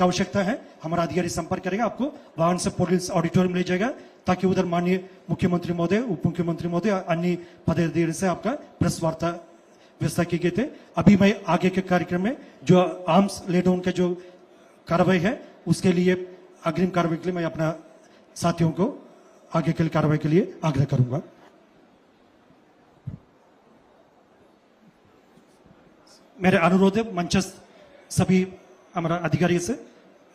की आवश्यकता है हमारा अधिकारी संपर्क करेगा, आपको वाहन से पुलिस ऑडिटोरियम ले जाएगा ताकि उधर माननीय मुख्यमंत्री महोदय, उप मुख्यमंत्री महोदय, अन्य पदाधिकारी से आपका प्रेस वार्ता व्यवस्था की गई थे। अभी मैं आगे के कार्यक्रम में जो आर्म्स ले डाउन का जो कार्रवाई है उसके लिए अग्रिम कार्रवाई के लिए मैं अपना साथियों को आगे के कार्रवाई के लिए आग्रह करूंगा। मेरे अनुरोध है मंचस्थ सभी हमारा अधिकारी से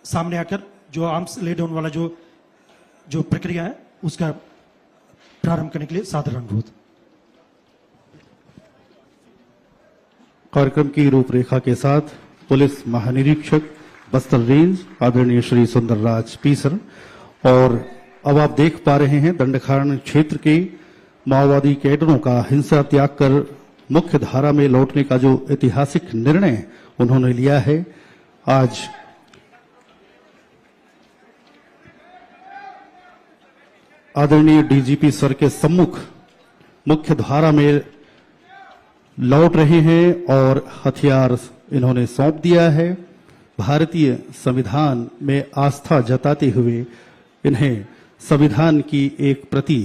सामने आकर जो आर्म्स ले डाउन वाला जो प्रक्रिया है उसका प्रारंभ करने के लिए सादर अनुरोध। कार्यक्रम की रूपरेखा के साथ पुलिस महानिरीक्षक बस्तर रेंज आदरणीय श्री सुंदरराज पी सर, और अब आप देख पा रहे हैं दंडकारण्य क्षेत्र के माओवादी कैडरों का हिंसा त्याग कर मुख्य धारा में लौटने का जो ऐतिहासिक निर्णय उन्होंने लिया है। आज आदरणीय डीजीपी सर के सम्मुख मुख्य धारा में लौट रहे हैं और हथियार इन्होंने सौंप दिया है। भारतीय संविधान में आस्था जताते हुए इन्हें संविधान की एक प्रति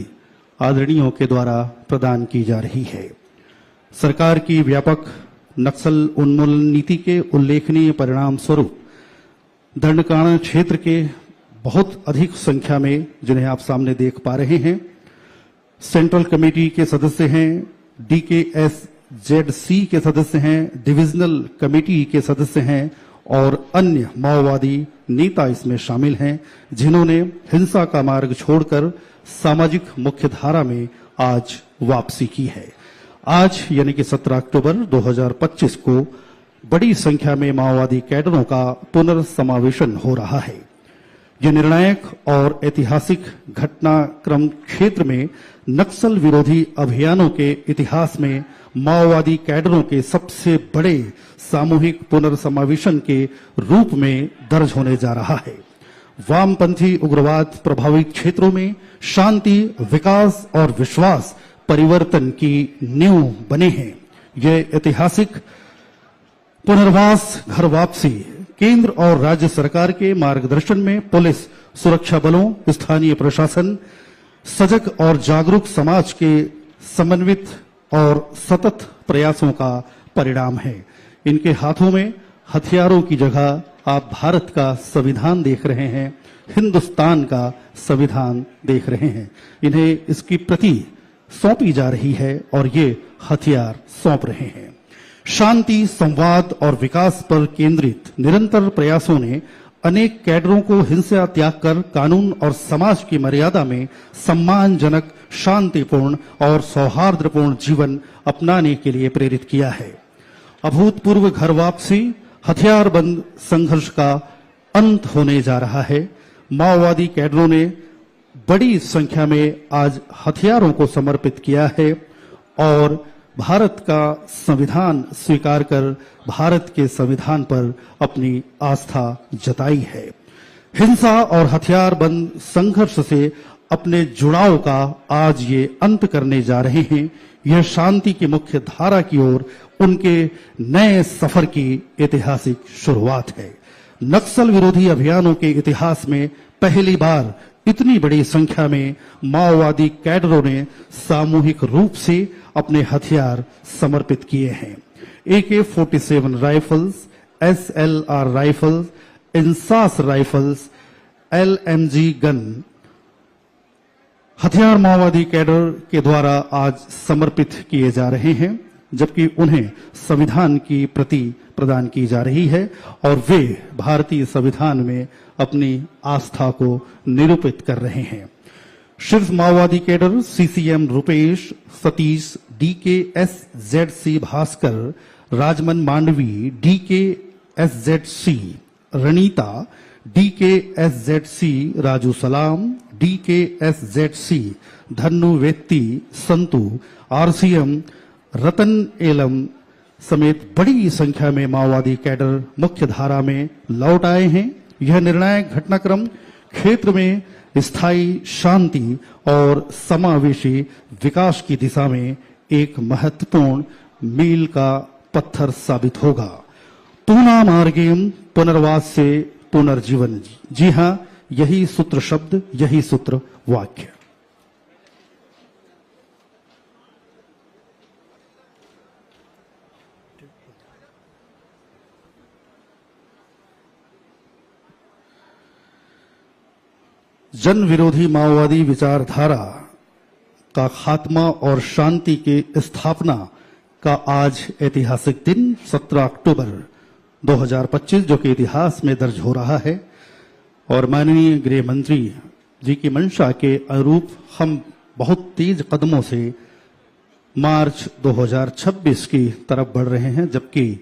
आदरणीयों के द्वारा प्रदान की जा रही है। सरकार की व्यापक नक्सल उन्मूलन नीति के उल्लेखनीय परिणाम स्वरूप दंडकारण्य क्षेत्र के बहुत अधिक संख्या में, जिन्हें आप सामने देख पा रहे हैं, सेंट्रल कमेटी के सदस्य हैं, DKSZC के सदस्य हैं, डिविजनल कमेटी के सदस्य हैं और अन्य माओवादी नेता इसमें शामिल हैं, जिन्होंने हिंसा का मार्ग छोड़कर सामाजिक मुख्यधारा में आज वापसी की है। आज यानी कि 17 अक्टूबर 2025 को बड़ी संख्या में माओवादी कैडरों का पुनर्समावेशन हो रहा है। यह निर्णायक और ऐतिहासिक घटनाक्रम क्षेत्र में नक्सल विरोधी अभियानों के इतिहास में माओवादी कैडरों के सबसे बड़े सामूहिक पुनर्समावेशन के रूप में दर्ज होने जा रहा है। वामपंथी उग्रवाद प्रभावित क्षेत्रों में शांति, विकास और विश्वास परिवर्तन की नींव बने हैं। यह ऐतिहासिक पुनर्वास घर वापसी केंद्र और राज्य सरकार के मार्गदर्शन में पुलिस, सुरक्षा बलों, स्थानीय प्रशासन, सजग और जागरूक समाज के समन्वित और सतत प्रयासों का परिणाम है। इनके हाथों में हथियारों की जगह आप भारत का संविधान देख रहे हैं, हिंदुस्तान का संविधान देख रहे हैं। इन्हें इसकी प्रति सौंपी जा रही है और ये हथियार सौंप रहे हैं। शांति, संवाद और विकास पर केंद्रित निरंतर प्रयासों ने अनेक कैडरों को हिंसा त्याग कर कानून और समाज की मर्यादा में सम्मानजनक, शांतिपूर्ण और सौहार्दपूर्ण जीवन अपनाने के लिए प्रेरित किया है। अभूतपूर्व घर वापसी, हथियारबंद संघर्ष का अंत होने जा रहा है। माओवादी कैडरों ने बड़ी संख्या में आज हथियारों को समर्पित किया है और भारत का संविधान स्वीकार कर भारत के संविधान पर अपनी आस्था जताई है। हिंसा और हथियारबंद संघर्ष से अपने जुड़ाव का आज ये अंत करने जा रहे हैं। यह शांति की मुख्य धारा की ओर उनके नए सफर की ऐतिहासिक शुरुआत है। नक्सल विरोधी अभियानों के इतिहास में पहली बार इतनी बड़ी संख्या में माओवादी कैडरों ने सामूहिक रूप से अपने हथियार समर्पित किए हैं। AK-47 rifles, SLR rifles, INSAS rifles, LMG gun हथियार माओवादी कैडर के द्वारा आज समर्पित किए जा रहे हैं, जबकि उन्हें संविधान की प्रति प्रदान की जा रही है और वे भारतीय संविधान में अपनी आस्था को निरूपित कर रहे हैं। शीर्ष माओवादी cadre CCM Rupesh, Satish, DKSZC Bhaskar, Rajman Mandavi, DKSZC Ranita, DKSZC Raju Salam, DKSZC Dhannu वेत्ती, संतु, RCM रतन एलम समेत बड़ी संख्या में माओवादी कैडर मुख्य धारा में लौट आए हैं। यह निर्णायक घटनाक्रम क्षेत्र में स्थायी शांति और समावेशी विकास की दिशा में एक महत्वपूर्ण मील का पत्थर साबित होगा। पूना मार्गेम पुनर्वास से पुनर्जीवन। जी हां, यही सूत्र शब्द, यही सूत्र वाक्य। जन विरोधी माओवादी विचारधारा का खात्मा और शांति की स्थापना का आज ऐतिहासिक दिन 17 अक्टूबर 2025 जो कि इतिहास में दर्ज हो रहा है, और माननीय गृह मंत्री जी की मंशा के अनुरूप हम बहुत तेज कदमों से मार्च 2026 की तरफ बढ़ रहे हैं, जबकि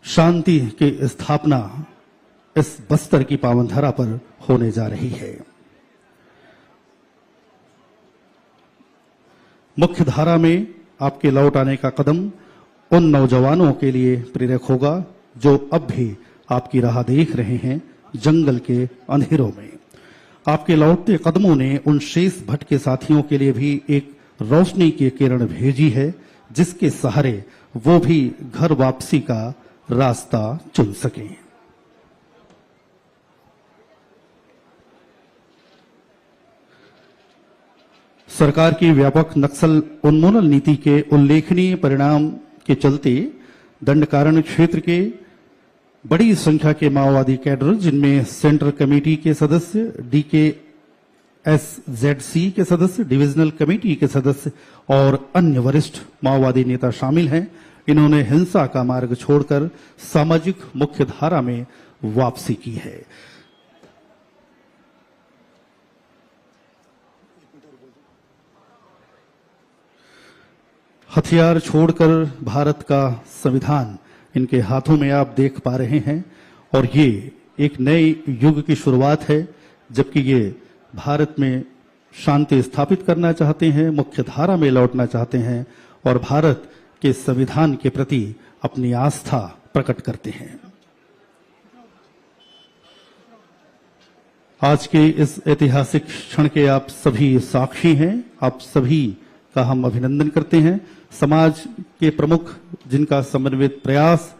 शांति की स्थापना इस बस्तर की पावन धरा पर होने जा रही है। मुख्य धारा में आपके लौट आने का कदम उन नौजवानों के लिए प्रेरक होगा जो अब भी आपकी राह देख रहे हैं जंगल के अंधेरों में। आपके लौटते कदमों ने उन शेष भट्ट के साथियों के लिए भी एक रोशनी की किरण भेजी है, जिसके सहारे वो भी घर वापसी का रास्ता चुन सकें। सरकार की व्यापक नक्सल उन्मूलन नीति के उल्लेखनीय परिणाम के चलते दंडकारण्य क्षेत्र के बड़ी संख्या के माओवादी कैडर, जिनमें सेंट्रल कमेटी के सदस्य, DKSZC के सदस्य, डिविजनल कमेटी के सदस्य और अन्य वरिष्ठ माओवादी नेता शामिल हैं, इन्होंने हिंसा का मार्ग छोड़कर सामाजिक मुख्यधारा में वापसी की है। हथियार छोड़कर भारत का संविधान इनके हाथों में आप देख पा रहे हैं, और ये एक नए युग की शुरुआत है, जबकि ये भारत में शांति स्थापित करना चाहते हैं, मुख्य धारा में लौटना चाहते हैं और भारत के संविधान के प्रति अपनी आस्था प्रकट करते हैं। आज के इस ऐतिहासिक क्षण के आप सभी साक्षी हैं। आप सभी का हम अभिनंदन करते हैं। समाज के प्रमुख जिनका समन्वित प्रयास,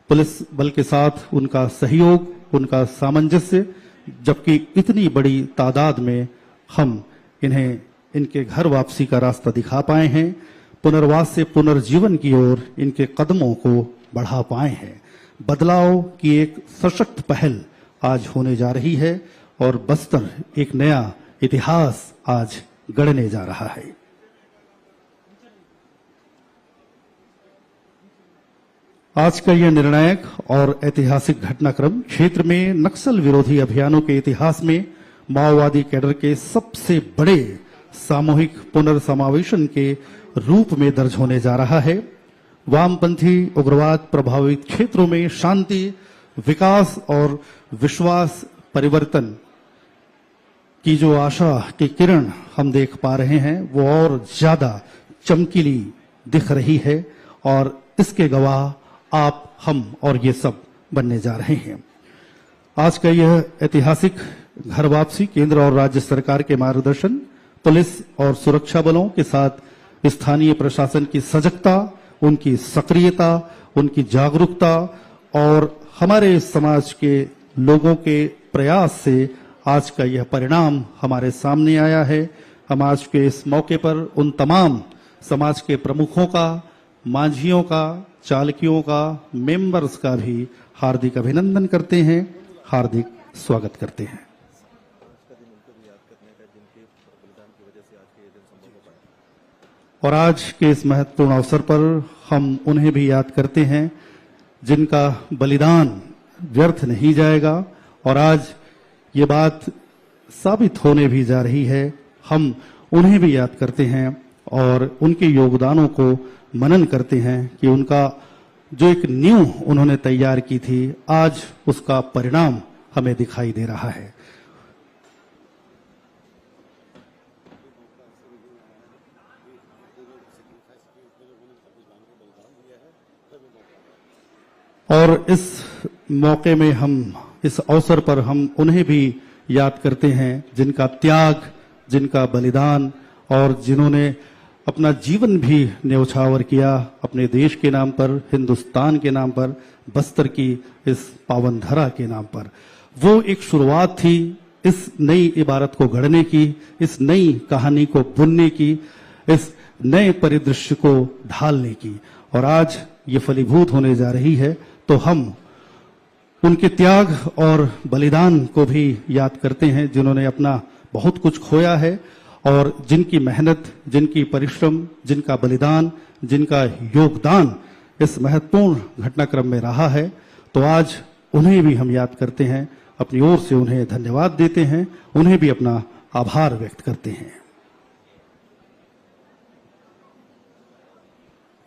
पुलिस बल के साथ उनका सहयोग, उनका सामंजस्य, जबकि इतनी बड़ी तादाद में हम इन्हें इनके घर वापसी का रास्ता दिखा पाए हैं, पुनर्वास से पुनर्जीवन की ओर इनके कदमों को बढ़ा पाए हैं। बदलाव की एक सशक्त पहल आज होने जा रही है और बस्तर एक नया इतिहास आज गढ़ने जा रहा है। आज का यह निर्णायक और ऐतिहासिक घटनाक्रम क्षेत्र में नक्सल विरोधी अभियानों के इतिहास में माओवादी कैडर के सबसे बड़े सामूहिक पुनर्समावेशन के रूप में दर्ज होने जा रहा है। वामपंथी उग्रवाद प्रभावित क्षेत्रों में शांति, विकास और विश्वास परिवर्तन की जो आशा की किरण हम देख पा रहे हैं, वो और ज्यादा चमकीली दिख रही है और इसके गवाह आप, हम और ये सब बनने जा रहे हैं। आज का यह ऐतिहासिक घर वापसी केंद्र और राज्य सरकार के मार्गदर्शन, पुलिस और सुरक्षा बलों के साथ स्थानीय प्रशासन की सजगता, उनकी सक्रियता, उनकी जागरूकता और हमारे समाज के लोगों के प्रयास से आज का यह परिणाम हमारे सामने आया है। हम आज के इस मौके पर उन तमाम समाज के प्रमुखों का, मांझियों का, चालकियों का, मेंबर्स का भी हार्दिक अभिनंदन करते हैं, हार्दिक स्वागत करते हैं। और आज के इस महत्वपूर्ण अवसर पर हम उन्हें भी याद करते हैं जिनका बलिदान व्यर्थ नहीं जाएगा, और आज ये बात साबित होने भी जा रही है। हम उन्हें भी याद करते हैं और उनके योगदानों को मनन करते हैं कि उनका जो एक नींव उन्होंने तैयार की थी, आज उसका परिणाम हमें दिखाई दे रहा है। और इस मौके में हम, इस अवसर पर हम उन्हें भी याद करते हैं जिनका त्याग, जिनका बलिदान और जिन्होंने अपना जीवन भी न्यौछावर किया अपने देश के नाम पर, हिंदुस्तान के नाम पर, बस्तर की इस पावन धरा के नाम पर। वो एक शुरुआत थी इस नई इबारत को गढ़ने की, इस नई कहानी को बुनने की, इस नए परिदृश्य को ढालने की, और आज ये फलीभूत होने जा रही है। तो हम उनके त्याग और बलिदान को भी याद करते हैं, जिन्होंने अपना बहुत कुछ खोया है, और जिनकी मेहनत, जिनकी परिश्रम, जिनका बलिदान, जिनका योगदान इस महत्वपूर्ण घटनाक्रम में रहा है। तो आज उन्हें भी हम याद करते हैं, अपनी ओर से उन्हें धन्यवाद देते हैं, उन्हें भी अपना आभार व्यक्त करते हैं।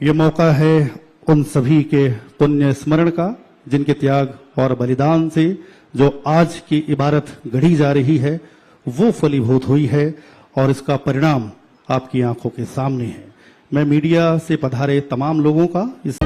ये मौका है उन सभी के पुण्य स्मरण का, जिनके त्याग और बलिदान से जो आज की इबारत गढ़ी जा रही है वो फलीभूत हुई है, और इसका परिणाम आपकी आंखों के सामने है। मैं मीडिया से पधारे तमाम लोगों का इस